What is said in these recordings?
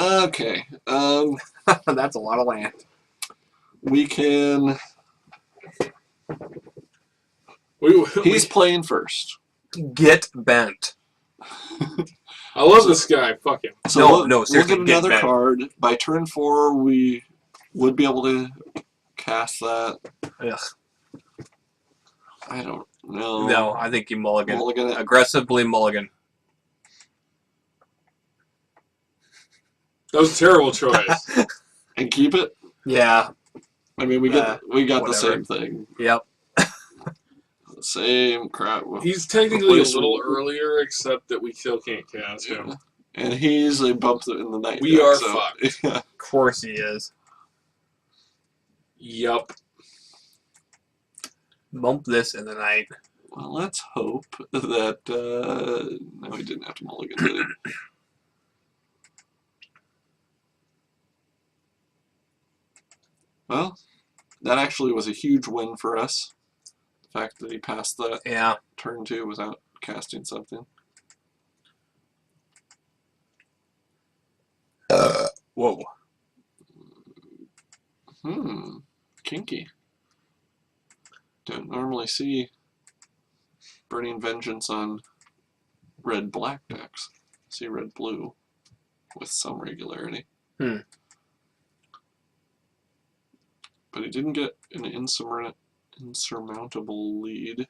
Okay. That's a lot of land. We can. He's We playing first. Get bent. I love this guy. Fuck him. So No, we'll seriously, get get another bent. card. By turn 4, we would be able to cast that. Ugh. I don't know. No, I think you mulligan. Mulligan it. Aggressively mulligan. That was a terrible choice. And keep it? Yeah. I mean, we got the whatever. same thing. Yep. The same crap. He's technically a Replace little him. earlier, except that we still can't cast him. And he's a bump in the night. We deck, are so, fucked. Yeah. Of course he is. Yup. Bump this in the night. Well, let's hope that. No, he didn't have to mulligan, did he? Well, that actually was a huge win for us. The fact that he passed that Yeah. turn 2 without casting something. Whoa. Kinky. Don't normally see Burning Vengeance on red-black decks. See red-blue with some regularity. Hmm. But he didn't get an insurmountable lead.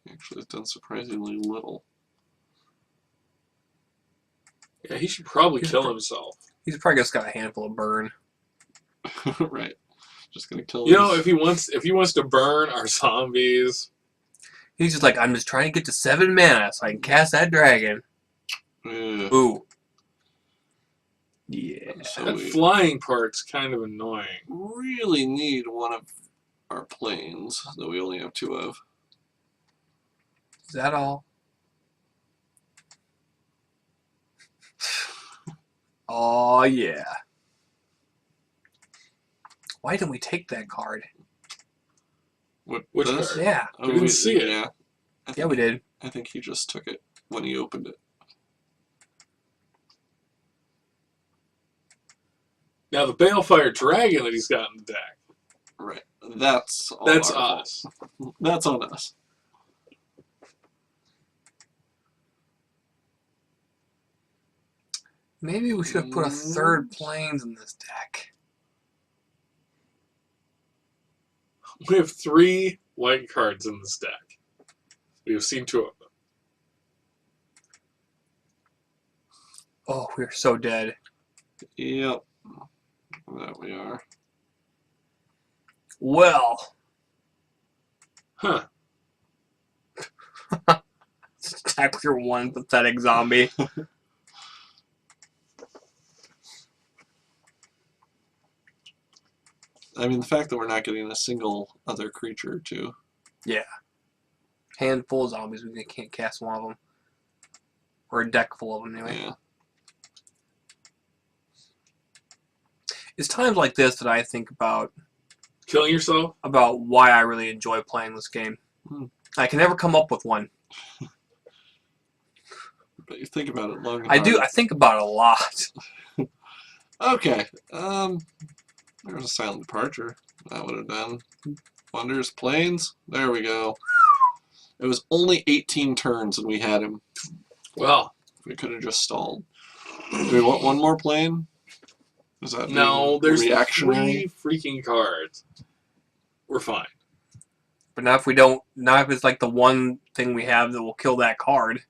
He actually has done surprisingly little. Yeah, he should probably kill himself. He's probably just got a handful of burn. Right. Just gonna kill You know, his- if he wants to burn our zombies, He's just like, I'm just trying to get to 7 mana so I can cast that dragon. Ugh. Ooh. Yeah. So that we flying part's kind of annoying. really need one of our planes that we only have 2 of. Is that all? Oh, yeah. Why didn't we take that card? Which this? card? Yeah. Oh, We didn't see it. Yeah. Yeah, we did. I think he just took it when he opened it. Now the Balefire Dragon that he's got in the deck. Right. That's all That's our fault. us. That's on us. Maybe we should have put a third planes in this deck. We have 3 white cards in this deck. We have seen 2 of them. Oh, we're so dead. Yep. That we are. Well. Huh. Attack your one pathetic zombie. I mean, the fact that we're not getting a single other creature, too. Yeah. Handful of zombies, we can't cast one of them. Or a deck full of them, anyway. Yeah. It's times like this that I think about Killing yourself? why I really enjoy playing this game. I can never come up with one. But you think about it long and I do. hard. I think about it a lot. Okay. There's a silent departure. That would have done. Wonders, planes. There we go. It was only 18 turns and we had him. Well, We could have just stalled. Do we want one more plane? Is that no, there's reactionary? 3 freaking cards. We're fine. But not if we don't. Not if it's like the one thing we have that will kill that card.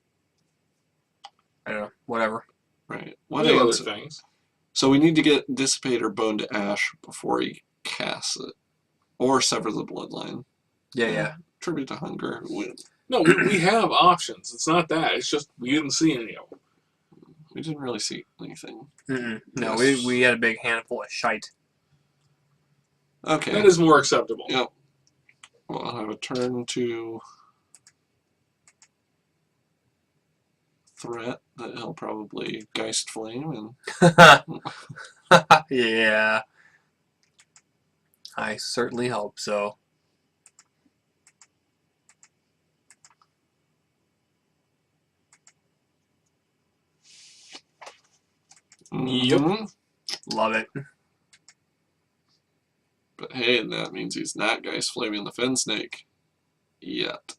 I don't know. Whatever. Right. What What other else? things? So we need to get Dissipate or Bone to Ash before he casts it. Or Sever the Bloodline. Yeah. Tribute to Hunger. No, we have options. It's not that. It's just we didn't see any of them. We didn't really see anything. No, Yes. we had a big handful of shite. Okay. That is more acceptable. Yep. Well, I'll have a turn to threat that he'll probably Geist Flame and Yeah. I certainly hope so. Yep. Mhm. Love it. But hey, that means he's not Geist Flaming the Fin Snake. Yet.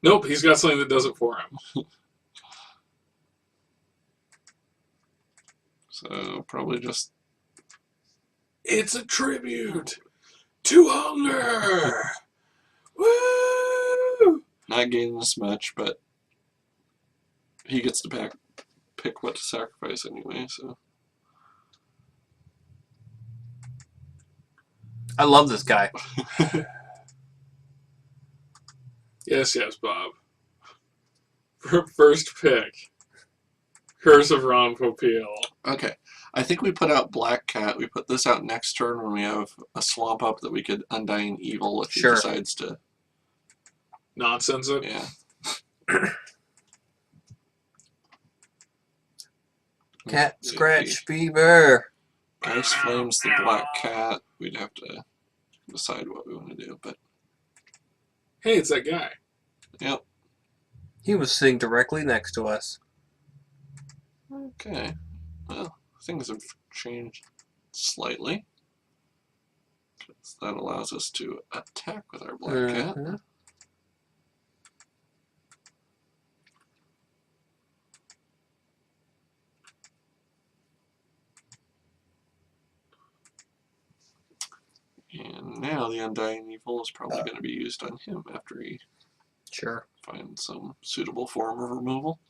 Nope, he's got something that does it for him. So probably just It's a tribute to hunger. Woo! not gaining this much, but he gets to pick what to sacrifice anyway, so. I love this guy. Yes, Bob. First pick. Curse of Ron Popeil. Okay. I think we put out Black Cat. We put this out next turn when we have a swamp up that we could Undying Evil if he Sure. decides to. Nonsense it. Yeah. Cat If scratch fever. Ice Flames the Black Cat, we'd have to decide what we want to do, but Hey, it's that guy. yep. He was sitting directly next to us. Okay. Well, things have changed slightly. 'Cause that allows us to attack with our Black Cat. Mhm. And now the Undying Evil is probably going to be used on him after he Sure. finds some suitable form of removal.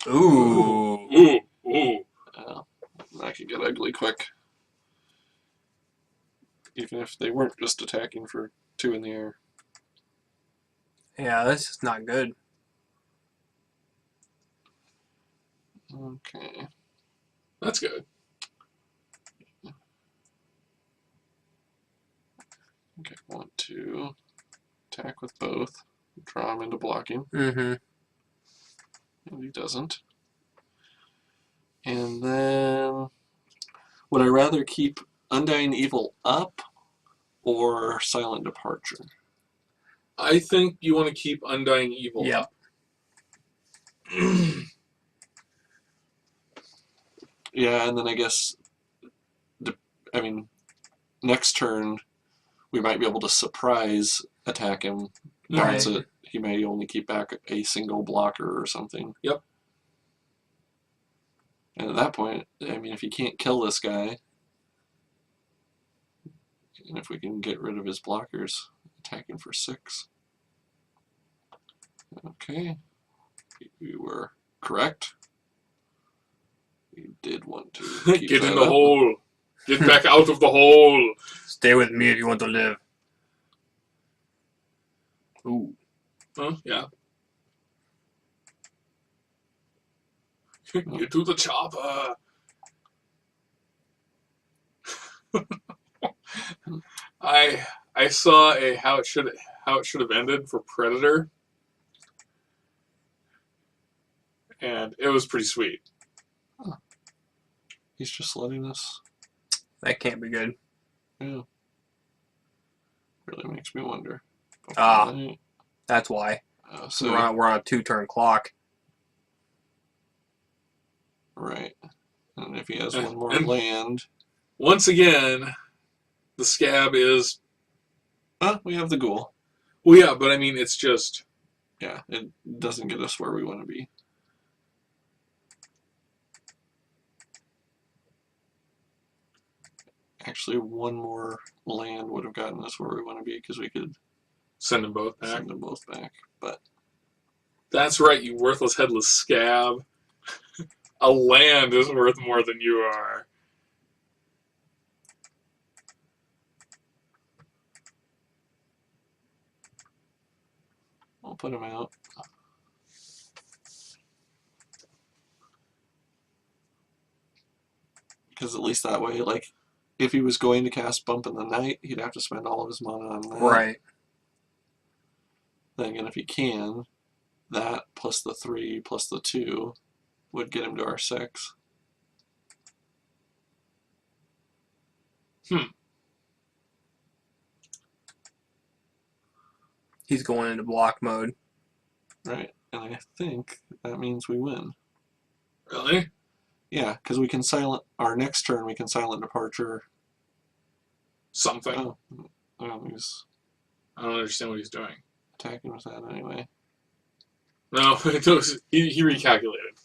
Ooh. Ooh, ooh. That could get ugly quick. Even if they weren't just attacking for 2 in the air. Yeah, this is not good. Okay. That's good. Okay, I want to attack with both. Draw him into blocking. Mm-hmm. And he doesn't. And then, would I rather keep Undying Evil up or Silent Departure? I think you want to keep Undying Evil Yep. up. Yeah, and then I guess, next turn we might be able to surprise attack him. Bounce Right. it. He may only keep back a single blocker or something. Yep. And at that point, if he can't kill this guy, and if we can get rid of his blockers, attacking for 6. Okay. We were correct. We did want to keep Get that in the up. hole. Get back out of the hole. Stay with me if you want to live. Ooh. Huh? Yeah. Get to the chopper. I saw a how it should have ended for Predator, and it was pretty sweet. He's just letting us. That can't be good. Yeah. Really makes me wonder. Ah. Okay. That's why. So We're on a 2-turn clock. right. And if he has one more And- land, Once again, the scab is we have the ghoul. well, yeah, but I mean, it's just Yeah, it doesn't get us where we want to be. Actually, one more land would have gotten us where we want to be because we could send them both back. send them both back. But That's right, you worthless headless scab. A land is worth more than you are. I'll put him out. Because at least that way, like, if he was going to cast Bump in the Night, he'd have to spend all of his mana on that. Right. Then again, if he can, that plus the 3 plus the 2 would get him to our 6. He's going into block mode. Right. And I think that means we win. Really? Yeah, because we can silent our next turn. We can silent departure. Something. Oh, well, he's I don't understand what he's doing. attacking with that anyway. No, he recalculated.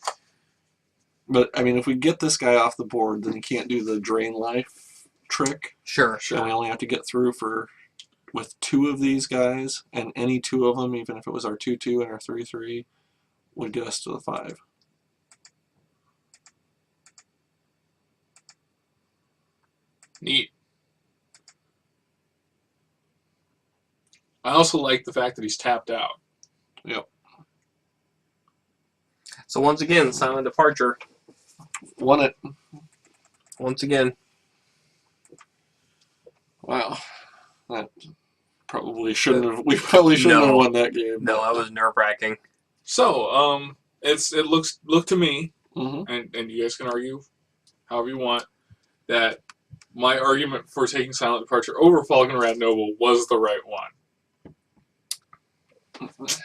But I mean, if we get this guy off the board, then he can't do the drain life trick. Sure. Sure. And we only have to get through with 2 of these guys, and any 2 of them, even if it was our 2/2 and our 3/3, would get us to the 5. Neat. I also like the fact that he's tapped out. Yep. So once again, silent departure. Won it. Once again. Wow. That probably shouldn't have. We probably shouldn't have won that game. No, that was nerve-wracking. So, it looked to me, Mm-hmm. and you guys can argue however you want, that my argument for taking silent departure over Falcon Rat Noble was the right one.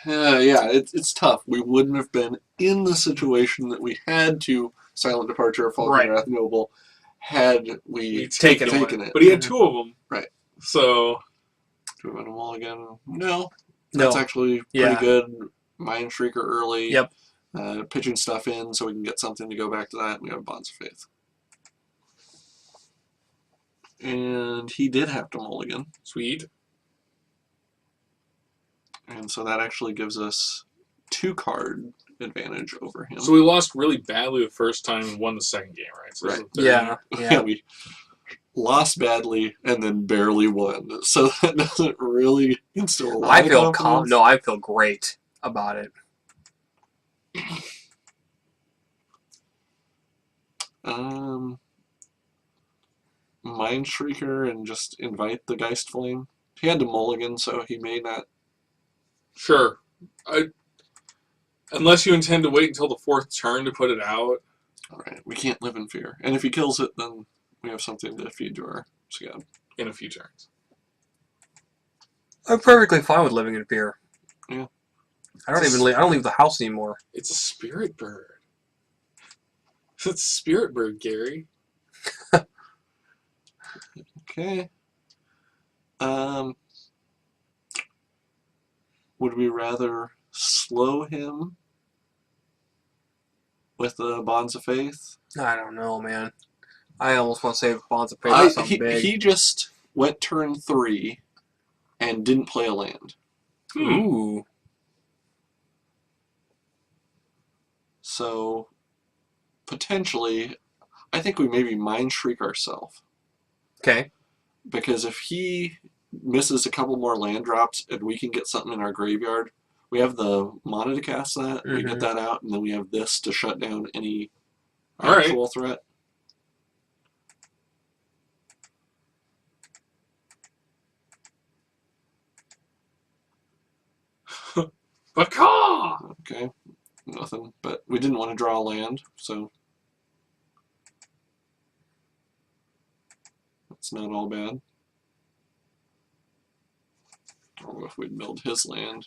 Yeah, it's tough. We wouldn't have been in the situation that we had to silent departure of Falcon Right. Wrath Noble had we We've taken it. But he had 2 of them. Right. So, Do we win them all again? No. No. That's actually pretty Yeah. good. Mind Shrieker early. Yep. Pitching stuff in so we can get something to go back to that. We have Bonds of Faith. And he did have to mulligan. sweet. And so that actually gives us 2 card advantage over him. So we lost really badly the first time and won the second game, right? So this is the third Yeah. game. Yeah. We lost badly and then barely won. So that doesn't really instill a lot I of feel confidence. No, I feel great about it. Mind Shrieker and just invite the Geist Flame. He had to mulligan, so he may not. Sure. Unless you intend to wait until the 4th turn to put it out. Alright, we can't live in fear. And if he kills it, then we have something to feed to our scab. In a few turns. I'm perfectly fine with living in fear. Yeah. I don't leave the house anymore. It's a spirit bird. It's a spirit bird, Gary. Okay. Would we rather slow him with the Bonds of Faith? I don't know, man. I almost want to say Bonds of Faith or something big. He just went turn 3 and didn't play a land. Ooh. So, potentially, I think we maybe Mind Shriek ourselves. Okay. Because if he misses a couple more land drops and we can get something in our graveyard, we have the mana to cast that, we get that out, and then we have this to shut down any actual threat. Baka! Okay, nothing. But we didn't want to draw a land, so that's not all bad. Or if we'd milled his land,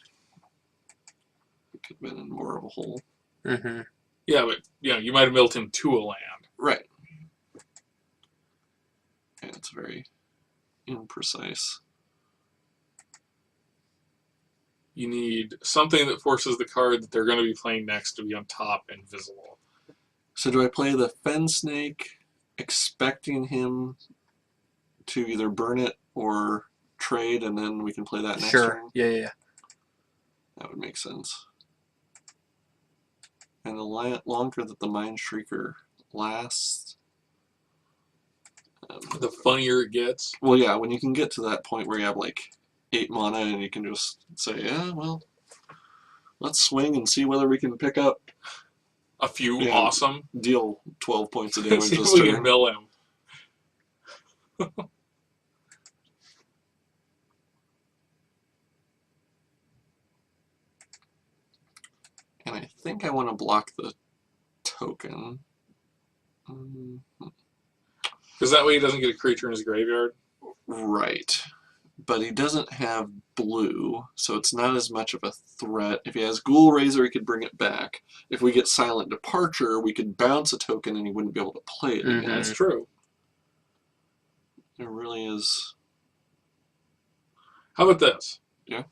we could have been in more of a hole. Mm-hmm. Yeah, but you might have milled him to a land. Right. And it's very imprecise. You need something that forces the card that they're going to be playing next to be on top and visible. So do I play the Fen Snake, expecting him to either burn it or trade, and then we can play that next turn? Yeah. That would make sense. And the longer that the Mind Shrieker lasts... The funnier it gets. well, yeah, when you can get to that point where you have like 8 mana and you can just say, yeah, well, let's swing and see whether we can pick up... A few Yeah. awesome. deal 12 points of damage See if this we can turn. mill him. And I think I want to block the token. Because that way he doesn't get a creature in his graveyard. Right. but he doesn't have blue, so it's not as much of a threat. If he has Ghoul Razor, he could bring it back. If we get Silent Departure, we could bounce a token and he wouldn't be able to play it again. That's true. It really is. How about this? Yeah.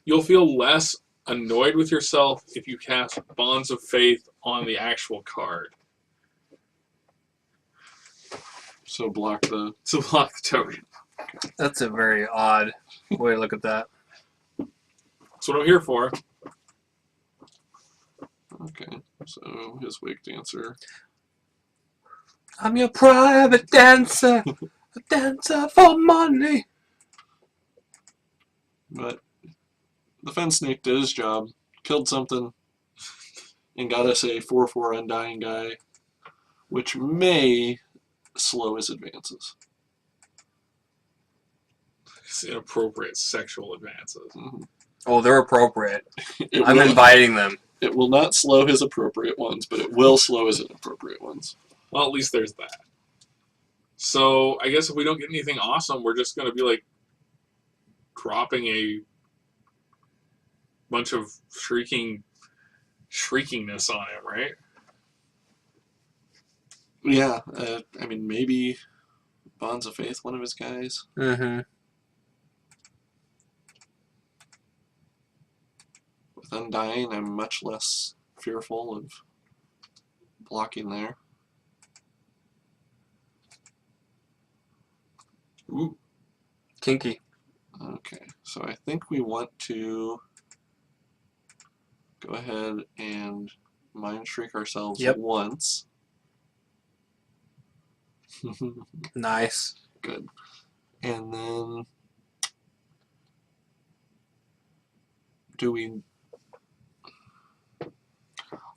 You'll feel less annoyed with yourself if you cast Bonds of Faith on the actual card. So block the... So block the token. That's a very odd way to look at that. That's what I'm here for. Okay, so his Wake Dancer. I'm your private dancer, a dancer for money. But the Fence Snake did his job, killed something, and got us a 4/4 Undying guy, which may slow his advances. It's inappropriate sexual advances. Mm-hmm. Oh, they're appropriate. It I'm will, inviting them. it will not slow his appropriate ones, but it will slow his inappropriate ones. Well, at least there's that. So I guess if we don't get anything awesome, we're just going to be like dropping a bunch of shriekingness on him, right? Yeah, I mean, maybe Bonds of Faith, one of his guys. Mm-hmm. With Undying, I'm much less fearful of blocking there. Ooh. Kinky. Okay, so I think we want to go ahead and Mind Shriek ourselves once. Nice. Good. And then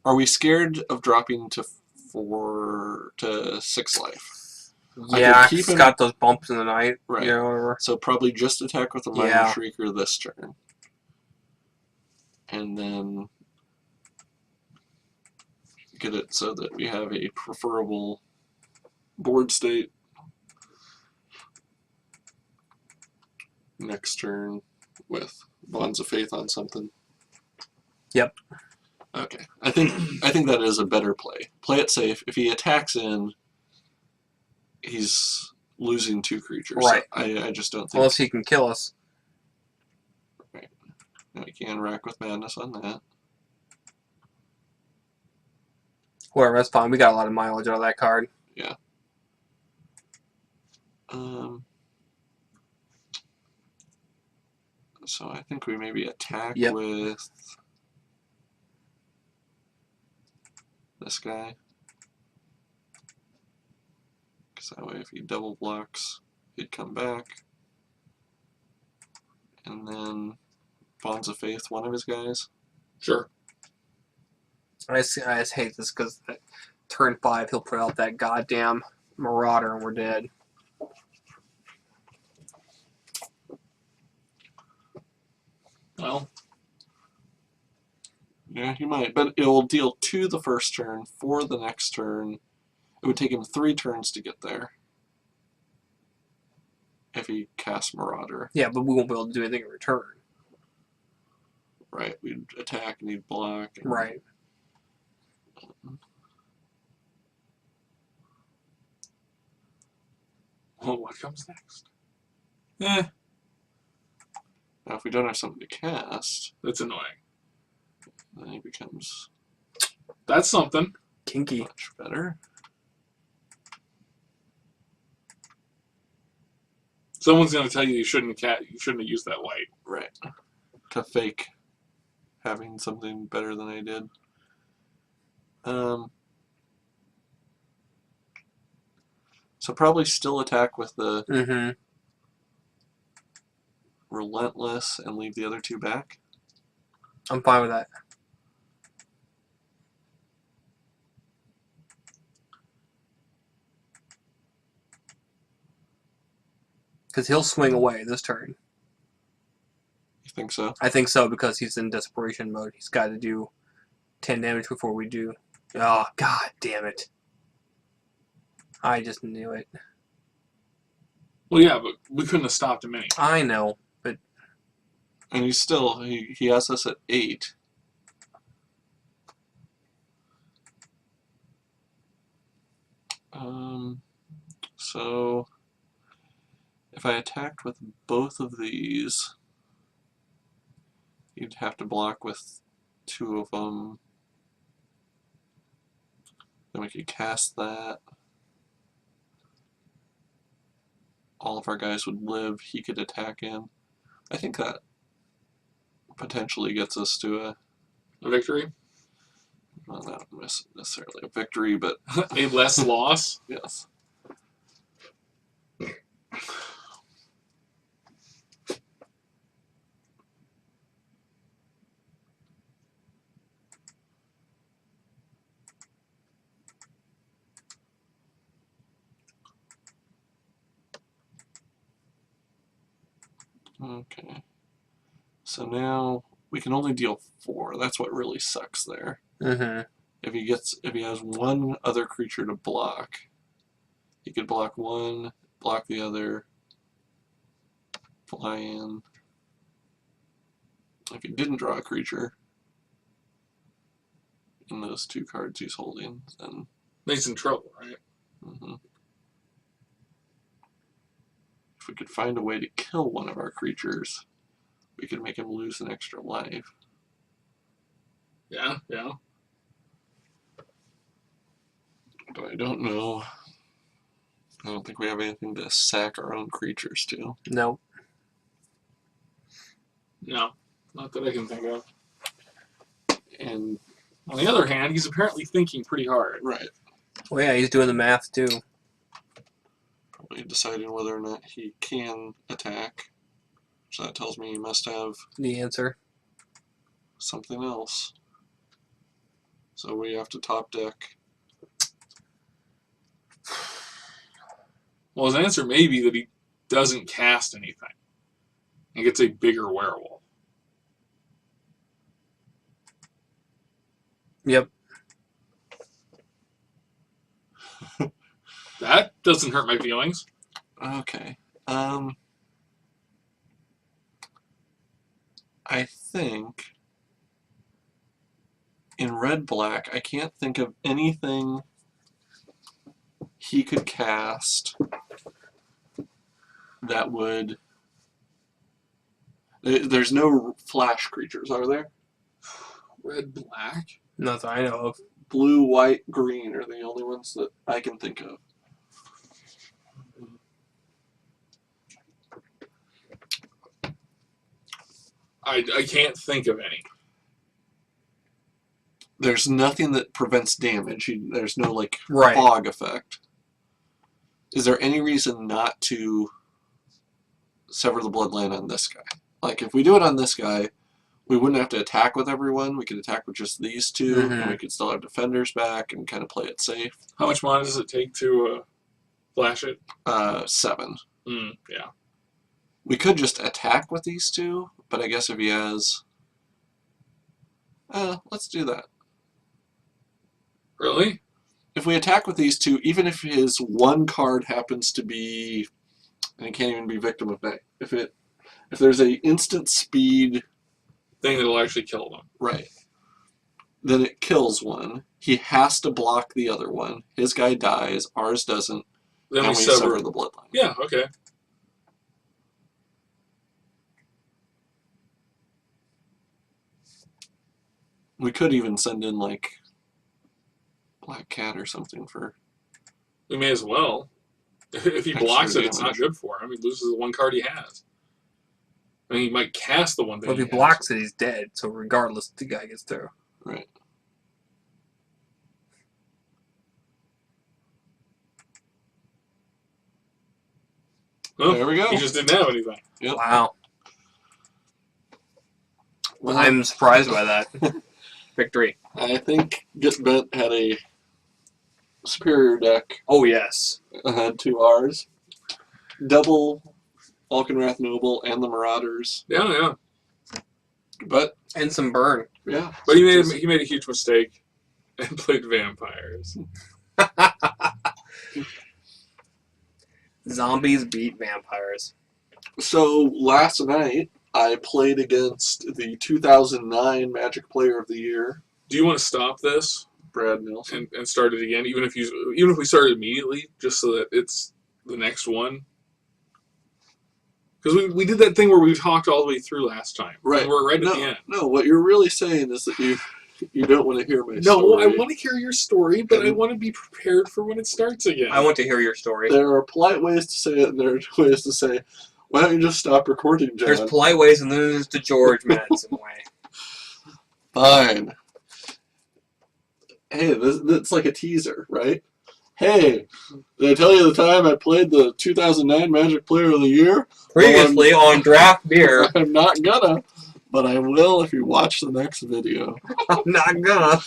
are we scared of dropping to 6 life? Yeah, keep it's him- got those bumps in the night. Right. You know, whatever. So probably just attack with the Mind Yeah. Shrieker this turn. And then get it so that we have a preferable board state next turn with Bonds of Faith on something. Yep. Okay. I think that is a better play. Play it safe. If he attacks in, he's losing 2 creatures. Right. So I just don't think. Unless he can kill us. Now he can rack with Madness on that. Whatever, that's fine. We got a lot of mileage out of that card. Yeah. So I think we maybe attack with this guy. Because that way if he double blocks, he'd come back. And then Bonds of Faith, one of his guys. Sure. I just hate this because turn 5 he'll put out that goddamn Marauder and we're dead. Well, Yeah, he might. But it will deal 2 the first turn, 4 the next turn. It would take him 3 turns to get there. If he casts Marauder. Yeah, but we won't be able to do anything in return. Right, we'd attack and he'd block. And, Right. well, what comes next? Now if we don't have something to cast, That's annoying. then he becomes That's something. Kinky. much better. Someone's going to tell you shouldn't have used that white. Right. To fake having something better than I did. So probably still attack with the Mm-hmm. Relentless and leave the other 2 back. I'm fine with that. Because he'll swing away this turn. You think so? I think so because he's in desperation mode. He's got to do 10 damage before we do. Oh, god damn it. I just knew it. Well, yeah, but we couldn't have stopped him anyway. I know. And he's still, he has us at 8. So if I attacked with both of these, you'd have to block with 2 of them. Then we could cast that. All of our guys would live. He could attack in. I think that potentially gets us to A victory? well, not necessarily a victory, but A less loss? yes. Okay. So now we can only deal 4. That's what really sucks there. Mm-hmm. If he has one other creature to block, he could block one, block the other, fly in. If he didn't draw a creature in those 2 cards he's holding, then He's in trouble, right? If we could find a way to kill one of our creatures, we could make him lose an extra life. Yeah, yeah. But I don't know. I don't think we have anything to sack our own creatures to. No. No, not that I can think of. And On the other hand, he's apparently thinking pretty hard. right, Well, yeah, he's doing the math too. probably deciding whether or not he can attack. So that tells me he must have The answer. something else. So we have to top deck. Well, his answer may be that he doesn't cast anything and gets a bigger werewolf. Yep. That doesn't hurt my feelings. Okay. I think in red-black, I can't think of anything he could cast that would... There's no flash creatures, are there? Red, black? Not that I know of. Blue, white, green are the only ones that I can think of. I can't think of any. There's nothing that prevents damage. There's no, like, Right. fog effect. Is there any reason not to sever the bloodline on this guy? Like, if we do it on this guy, we wouldn't have to attack with everyone. We could attack with just these 2, and we could still have defenders back and kind of play it safe. How much mana does it take to flash it? 7. Yeah. We could just attack with these 2, but I guess if he has... let's do that. Really? If we attack with these 2, even if his one card happens to be... And he can't even be Victim of Night. If there's a instant speed... Thing that'll actually kill them. Right. Then it kills one. He has to block the other one. His guy dies. Ours doesn't. Then and we we sever. sever the bloodline. Yeah, okay. We could even send in, like, Black Cat or something for... We may as well. If he Extra blocks it, it's not damage. good for him. He loses the one card he has. I mean, he might cast the one thing. Well, if he blocks it, he's dead. So regardless, the guy gets through. Right. Oh, There we go. he just didn't have anything. Yep. Wow. Well, I'm surprised by that. Victory. I think Get Bent had a superior deck Oh, yes. to ours. Double Falconwrath Noble and the Marauders. Yeah, yeah. But, And some burn. yeah. But he made a huge mistake and played vampires. Zombies beat vampires. So last night I played against the 2009 Magic Player of the Year, Do you want to stop this Brad Nelson. and start it again, even if we start immediately, just so that it's the next one? Because we did that thing where we talked all the way through last time. Right. And we're right no, at the end. No, what you're really saying is that you don't want to hear my No, story. I want to hear your story, but I And- want to be prepared for when it starts again. I want to hear your story. There are polite ways to say it, and there are ways to say, "Why don't you just stop recording, John?" There's polite ways, and then there's the George Madison way. Fine. Hey, that's like a teaser, right? Hey, did I tell you the time I played the 2009 Magic Player of the Year? Previously on Draft Beer. I'm not gonna, but I will if you watch the next video. I'm not gonna.